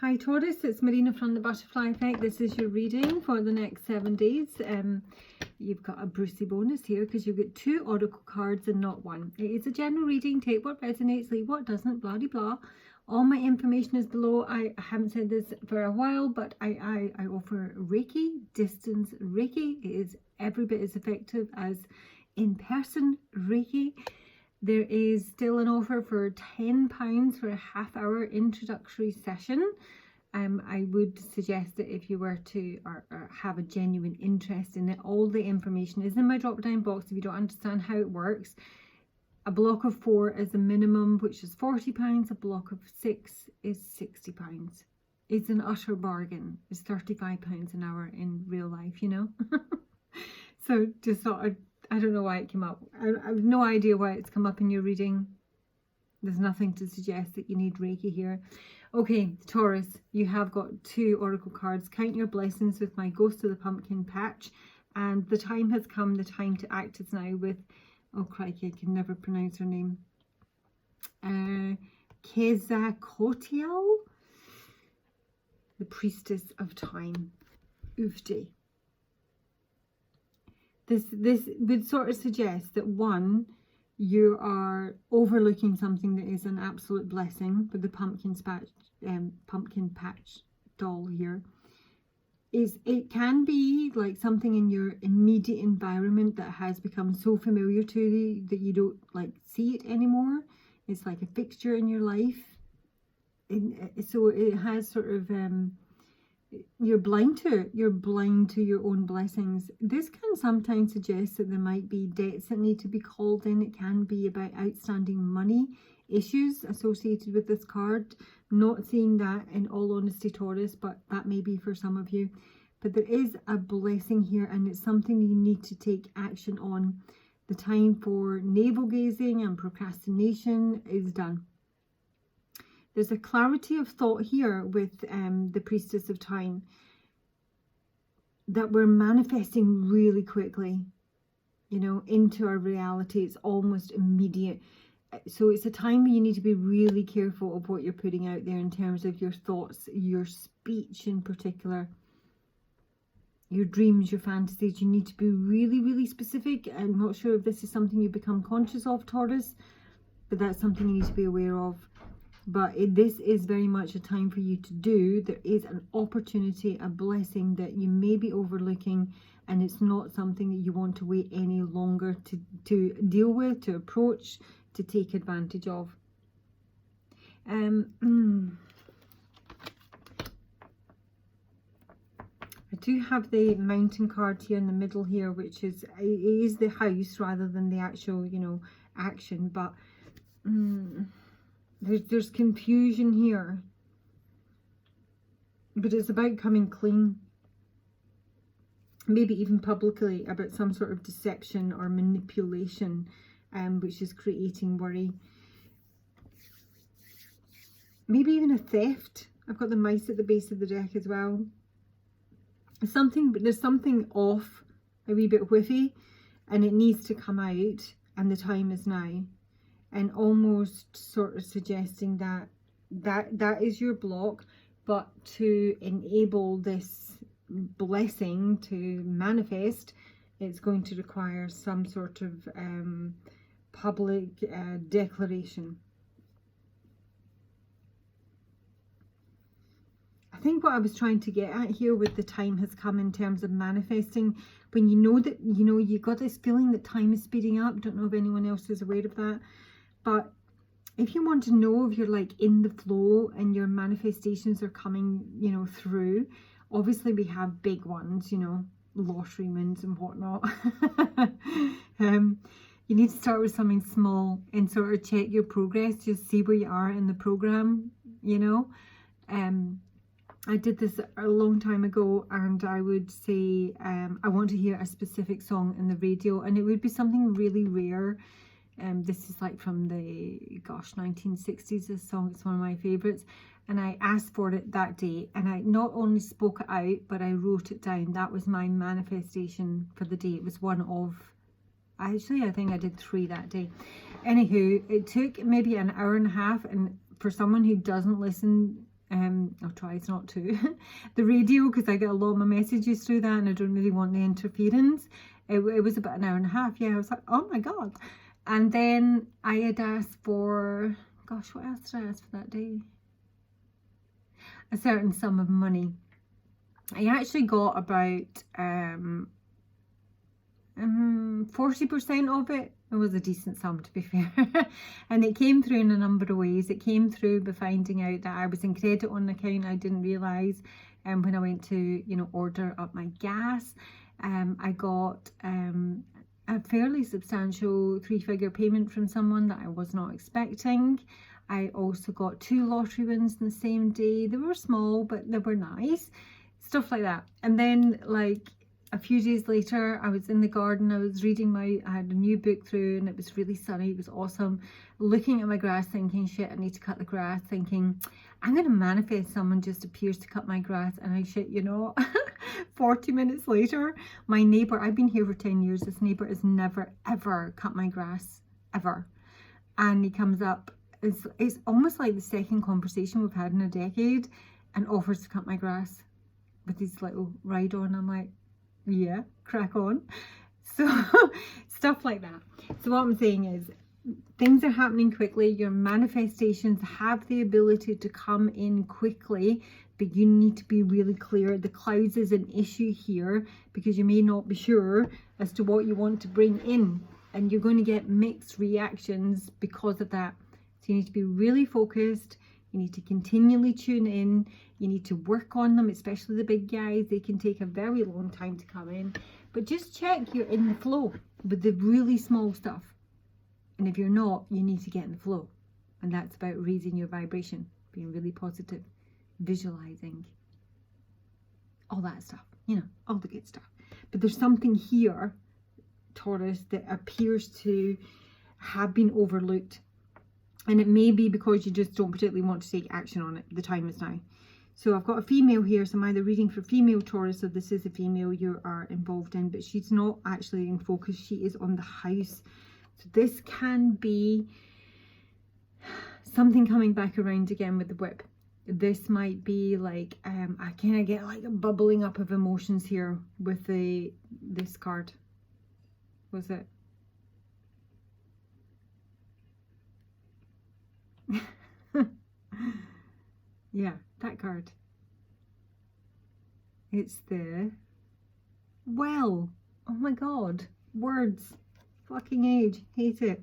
Hi Taurus, it's Marina from the Butterfly Effect. This is your reading for the next 7 days. You've got a Brucey bonus here because you've got 2 oracle cards and not 1. It is a general reading. Take what resonates, leave what doesn't, blah de blah. All my information is below. I haven't said this for a while, but I offer Reiki, distance Reiki. It is every bit as effective as in-person Reiki. There is still an offer for £10 for a half-hour introductory session. I would suggest that if you were to or have a genuine interest in it, all the information is in my drop-down box. If you don't understand how it works, a block of 4 is the minimum, which is £40. A block of 6 is £60. It's an utter bargain. It's £35 an hour in real life, you know. So just thought I don't know why it came up. I have no idea why it's come up in your reading. There's nothing to suggest that you need Reiki here. Okay, Taurus, you have got 2 oracle cards. Count your blessings with my Ghost of the Pumpkin Patch. And the time has come. The time to act is now with, oh crikey, I can never pronounce her name. Quetzalcoatl, the Priestess of Time, Urgh. This would sort of suggest that 1, you are overlooking something that is an absolute blessing with the pumpkin patch doll here. It can be like something in your immediate environment that has become so familiar to you that you don't like see it anymore. It's like a fixture in your life. So it has sort of you're blind to it. You're blind to your own blessings. This can sometimes suggest that there might be debts that need to be called in. It can be about outstanding money issues associated with this card. Not seeing that in all honesty, Taurus, but that may be for some of you. But there is a blessing here, and it's something you need to take action on. The time for navel gazing and procrastination is done. There's a clarity of thought here with the Priestess of Time that we're manifesting really quickly, you know, into our reality. It's almost immediate. So it's a time where you need to be really careful of what you're putting out there in terms of your thoughts, your speech in particular, your dreams, your fantasies. You need to be really, really specific. I'm not sure if this is something you become conscious of, Taurus, but that's something you need to be aware of. But this is very much a time for you to do. There is an opportunity, a blessing that you may be overlooking, and it's not something that you want to wait any longer to deal with, to approach, to take advantage of. I do have the Mountain card here in the middle here, which is the house rather than the actual, you know, action. But there's confusion here, but it's about coming clean, maybe even publicly, about some sort of deception or manipulation, which is creating worry. Maybe even a theft. I've got the mice at the base of the deck as well. There's something off, a wee bit whiffy, and it needs to come out, and the time is now. And almost sort of suggesting that is your block, but to enable this blessing to manifest, it's going to require some sort of public declaration. I think what I was trying to get at here with the time has come in terms of manifesting, when you know that, you know, you got this feeling that time is speeding up. Don't know if anyone else is aware of that. But if you want to know if you're like in the flow and your manifestations are coming, you know, through, obviously we have big ones, you know, lottery wins and whatnot. You need to start with something small and sort of check your progress, just see where you are in the program, you know. I did this a long time ago, and I would say I want to hear a specific song in the radio, and it would be something really rare. This is like from the 1960s. This song, it's one of my favorites, and I asked for it that day, and I not only spoke it out, but I wrote it down. That was my manifestation for the day. It was one of, actually I think I did 3 that day. Anywho, it took maybe an hour and a half, and for someone who doesn't listen or tries not to, the radio, because I get a lot of my messages through that and I don't really want the interference. It was about an hour and a half. Yeah, I was like, oh my God. And then I had asked for, gosh, what else did I ask for that day? A certain sum of money. I actually got about 40% of it. It was a decent sum, to be fair. And it came through in a number of ways. It came through by finding out that I was in credit on an account I didn't realise. And when I went to, you know, order up my gas, I got a fairly substantial 3-figure payment from someone that I was not expecting. I also got 2 lottery wins in the same day. They were small, but they were nice. Stuff like that. And then, like, a few days later, I was in the garden, I was reading I had a new book through, and it was really sunny, it was awesome. Looking at my grass thinking, shit, I need to cut the grass, thinking, I'm going to manifest someone just appears to cut my grass, and I shit, you know, 40 minutes later, my neighbour, I've been here for 10 years, this neighbour has never, ever cut my grass, ever. And he comes up, it's almost like the second conversation we've had in a decade, and offers to cut my grass with his little ride on. I'm like, yeah, crack on. So stuff like that. So what I'm saying is, things are happening quickly. Your manifestations have the ability to come in quickly, but you need to be really clear. The clouds is an issue here because you may not be sure as to what you want to bring in, and you're going to get mixed reactions because of that. So you need to be really focused. You need to continually tune in. You need to work on them, especially the big guys. They can take a very long time to come in. But just check you're in the flow with the really small stuff. And if you're not, you need to get in the flow. And that's about raising your vibration, being really positive, visualizing, all that stuff, you know, all the good stuff. But there's something here, Taurus, that appears to have been overlooked. And it may be because you just don't particularly want to take action on it. The time is now. So I've got a female here, so I'm either reading for female Taurus, so this is a female you are involved in, but she's not actually in focus. She is on the house. So this can be something coming back around again with the whip. This might be like, I kind of get like a bubbling up of emotions here with this card. Was it? Yeah, that card. It's the well. Oh my God, words, fucking age, hate it.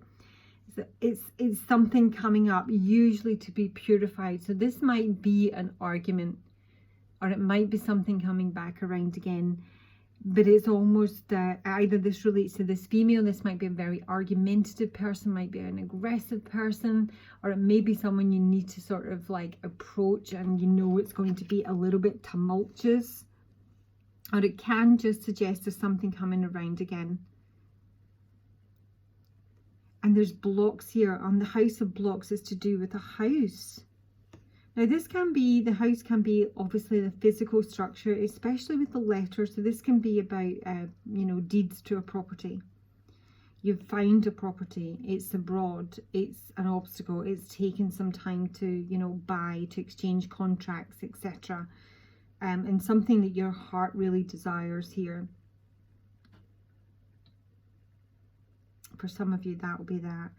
It's something coming up, usually to be purified. So this might be an argument, or it might be something coming back around again. But it's almost either this relates to this female, this might be a very argumentative person, might be an aggressive person, or it may be someone you need to sort of like approach and you know it's going to be a little bit tumultuous. Or it can just suggest there's something coming around again. And there's blocks here. On the house of blocks is to do with a house. Now this can be, the house can be obviously the physical structure, especially with the letter. So this can be about, you know, deeds to a property. You've found a property, it's abroad, it's an obstacle, it's taken some time to, you know, buy, to exchange contracts, etc. And something that your heart really desires here. For some of you, that will be that.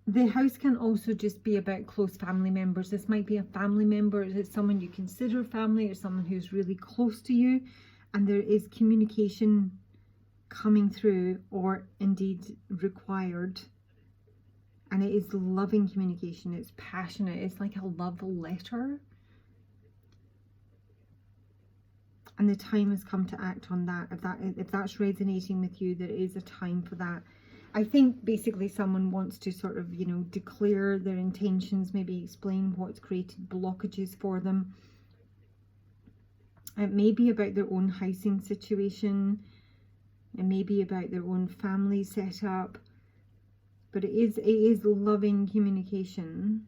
The house can also just be about close family members. This might be a family member, it's someone you consider family, or someone who's really close to you, and there is communication coming through, or indeed required. And it is loving communication, it's passionate, it's like a love letter. And the time has come to act on that. If that's resonating with you, there is a time for that. I think basically someone wants to sort of, you know, declare their intentions, maybe explain what's created blockages for them. It may be about their own housing situation. It may be about their own family setup. But it is loving communication.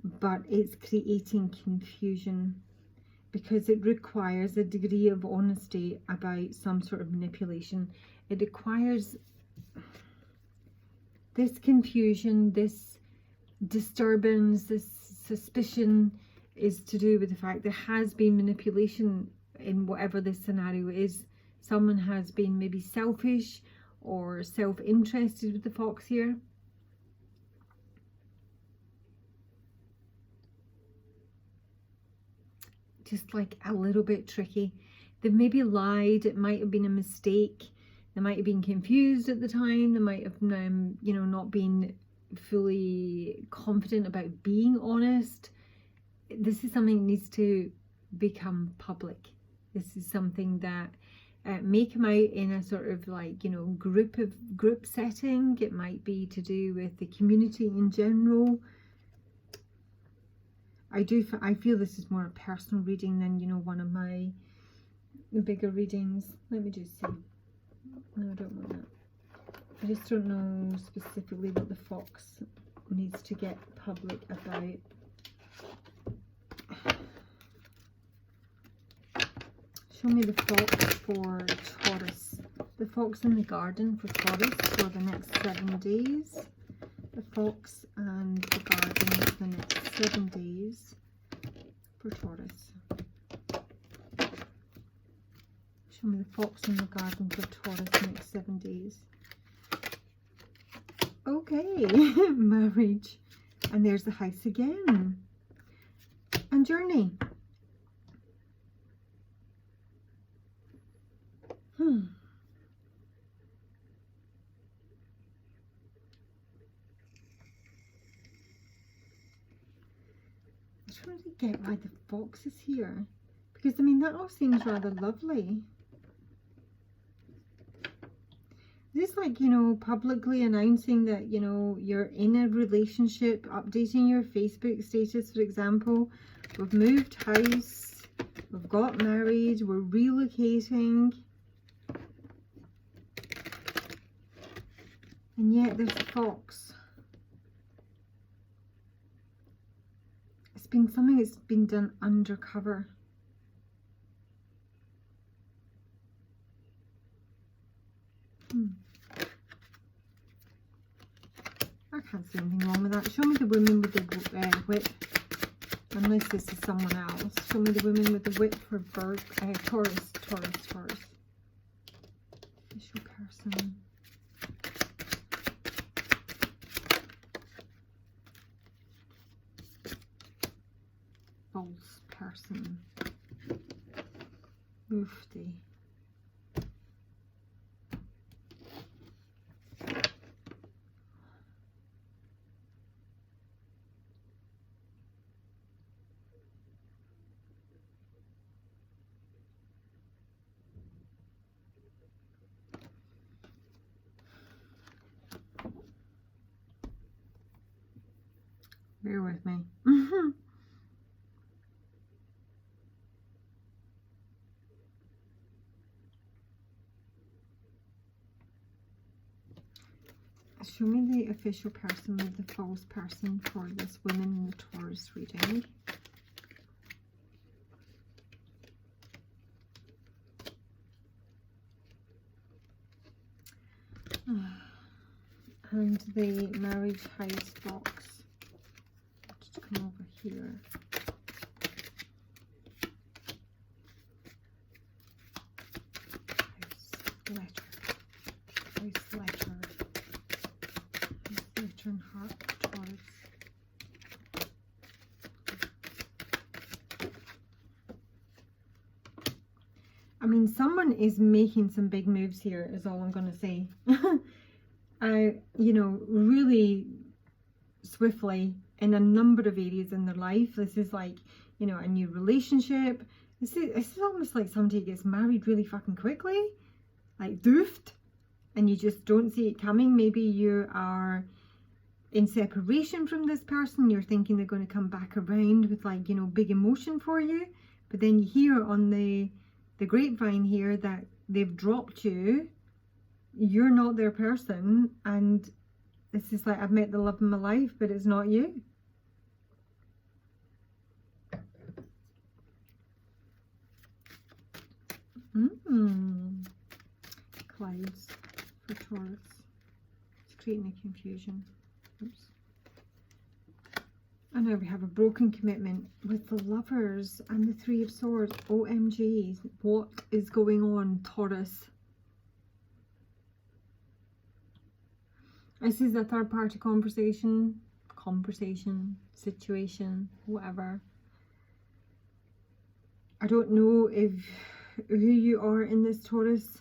But it's creating confusion, because it requires a degree of honesty about some sort of manipulation. it requires this confusion, this disturbance, this suspicion is to do with the fact there has been manipulation in whatever this scenario is. Someone has been maybe selfish or self-interested with the fox here. Just like a little bit tricky. They've maybe lied. It might have been a mistake. They might have been confused at the time. They might have, you know, not been fully confident about being honest. This is something that needs to become public. This is something that may come out in a sort of like, you know, group setting. It might be to do with the community in general. I feel this is more a personal reading than, you know, one of my bigger readings. Let me just see. No, I don't want that. I just don't know specifically what the fox needs to get public about. Show me the fox for Taurus. The fox in the garden for Taurus for the next 7 days. The fox and the garden for the next 7 days for Taurus. Show me the fox in the garden for Taurus next 7 days. Okay, marriage. And there's the house again. And journey. I'm trying to get why the fox is here. Because, I mean, that all seems rather lovely. This, like, you know, publicly announcing that, you know, you're in a relationship, updating your Facebook status, for example. We've moved house, we've got married, we're relocating. And yet there's a fox. It's been something that's been done undercover. I can't see anything wrong with that. Show me the woman with the whip. Unless this is someone else. Show me the woman with the whip for Taurus. Official person. False person. Mufti. Bear with me. Show me the official person with the false person for this woman in the Taurus reading. And the marriage house box. Just come over here. House letter. House letter. Return heart, Taurus. I mean, someone is making some big moves here, is all I'm going to say. You know, really swiftly in a number of areas in their life. This is like, you know, a new relationship. This is almost like somebody gets married really fucking quickly. Like, doofed. And you just don't see it coming. Maybe you are in separation from this person, you're thinking they're going to come back around with, like, you know, big emotion for you, but then you hear on the grapevine here that they've dropped you, you're not their person, and this is like, I've met the love of my life, but it's not you. Clouds. for Taurus. It's creating a confusion. Oops. And now we have a broken commitment with the Lovers and the Three of Swords. OMG, what is going on, Taurus? This is a third party conversation, situation, whatever. I don't know if who you are in this, Taurus.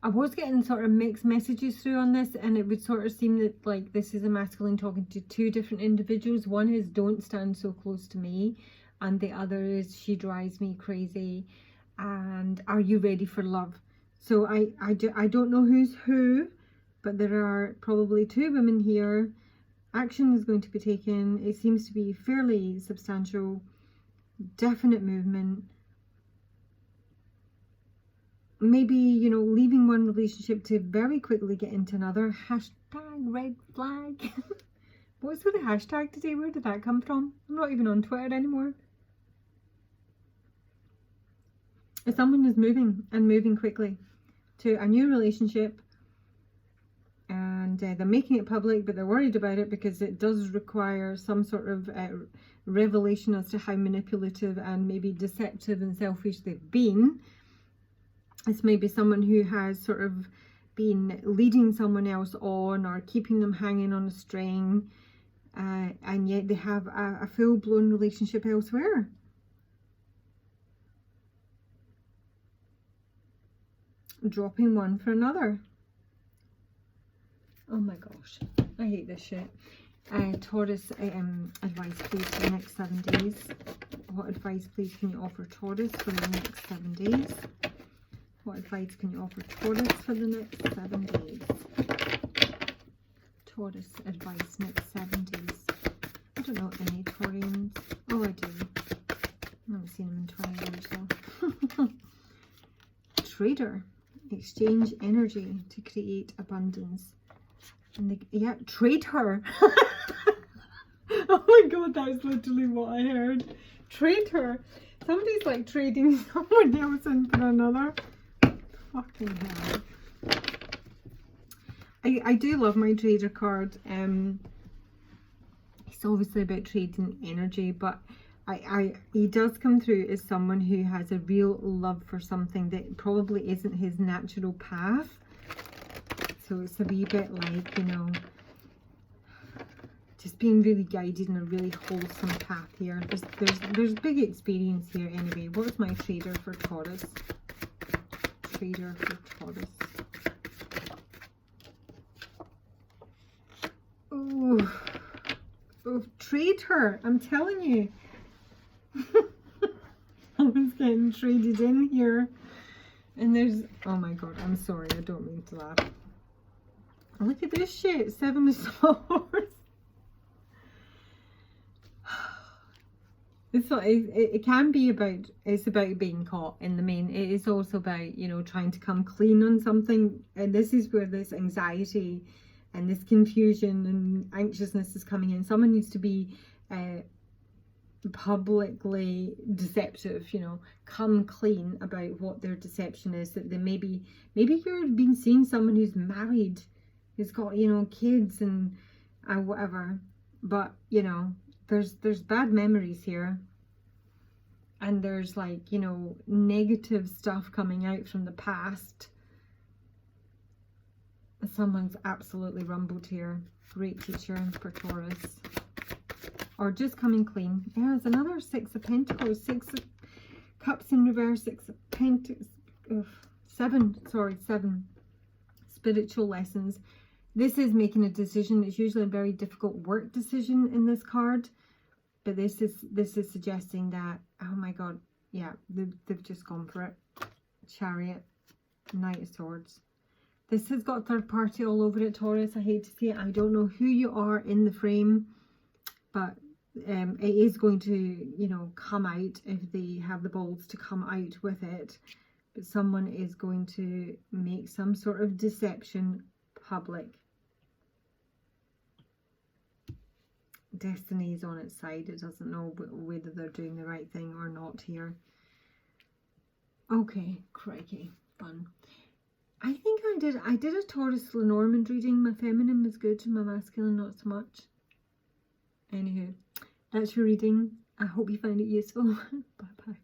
I was getting sort of mixed messages through on this, and it would sort of seem that like this is a masculine talking to two different individuals. One is don't stand so close to me, and the other is she drives me crazy, and are you ready for love? So I don't know who's who, but there are probably two women here. Action is going to be taken. It seems to be fairly substantial, definite movement. Maybe, you know, leaving one relationship to very quickly get into another. Hashtag red flag. What's with the hashtag today? Where did that come from? I'm not even on Twitter anymore. If someone is moving and moving quickly to a new relationship, and they're making it public, but they're worried about it because it does require some sort of revelation as to how manipulative and maybe deceptive and selfish they've been. It's maybe someone who has sort of been leading someone else on or keeping them hanging on a string, and yet they have a full-blown relationship elsewhere. Dropping one for another. Oh my gosh, I hate this shit. Taurus, advice please for the next 7 days. What advice please can you offer Taurus for the next 7 days? What advice can you offer Taurus for the next 7 days? Taurus advice next 7 days. I don't know any Taurians. Oh, I do. I haven't seen them in 20 years though. Trader. Exchange energy to create abundance. And yeah, trade her. Oh my god, that's literally what I heard. Trade her. Somebody's like trading someone else in for another. Fucking hell. I do love my trader card. It's obviously about trading energy, but he does come through as someone who has a real love for something that probably isn't his natural path. So it's a wee bit like, you know, just being really guided in a really wholesome path here. There's big experience here anyway. What's my trader for Taurus? Trader for Taurus. Oh, trade her. I'm telling you. I was getting traded in here. And there's, oh my god, I'm sorry, I don't mean to laugh. Look at this shit, 7 of Swords. It can be about, it's about being caught in the main. It is also about, you know, trying to come clean on something. And this is where this anxiety and this confusion and anxiousness is coming in. Someone needs to be publicly deceptive, you know, come clean about what their deception is. That they maybe you've been seeing someone who's married, who's got, you know, kids and whatever, but you know, there's bad memories here, and there's like, you know, negative stuff coming out from the past. Someone's absolutely rumbled here. Great teacher for Taurus. Or just coming clean. Yeah, there's another 6 of Pentacles, 6 of Cups in reverse, 6 of Pentacles, 7 spiritual lessons. This is making a decision. It's usually a very difficult work decision in this card, but this is suggesting that, oh my god, yeah, they've just gone for it. Chariot, Knight of Swords. This has got third party all over it, Taurus. I hate to say it. I don't know who you are in the frame, but it is going to, you know, come out if they have the balls to come out with it. But someone is going to make some sort of deception public. Destiny is on its side. It doesn't know whether they're doing the right thing or not here. Okay, crikey, fun. I think I did a Taurus Lenormand reading. My feminine was good, my masculine not so much. Anywho, that's your reading. I hope you find it useful. Bye bye.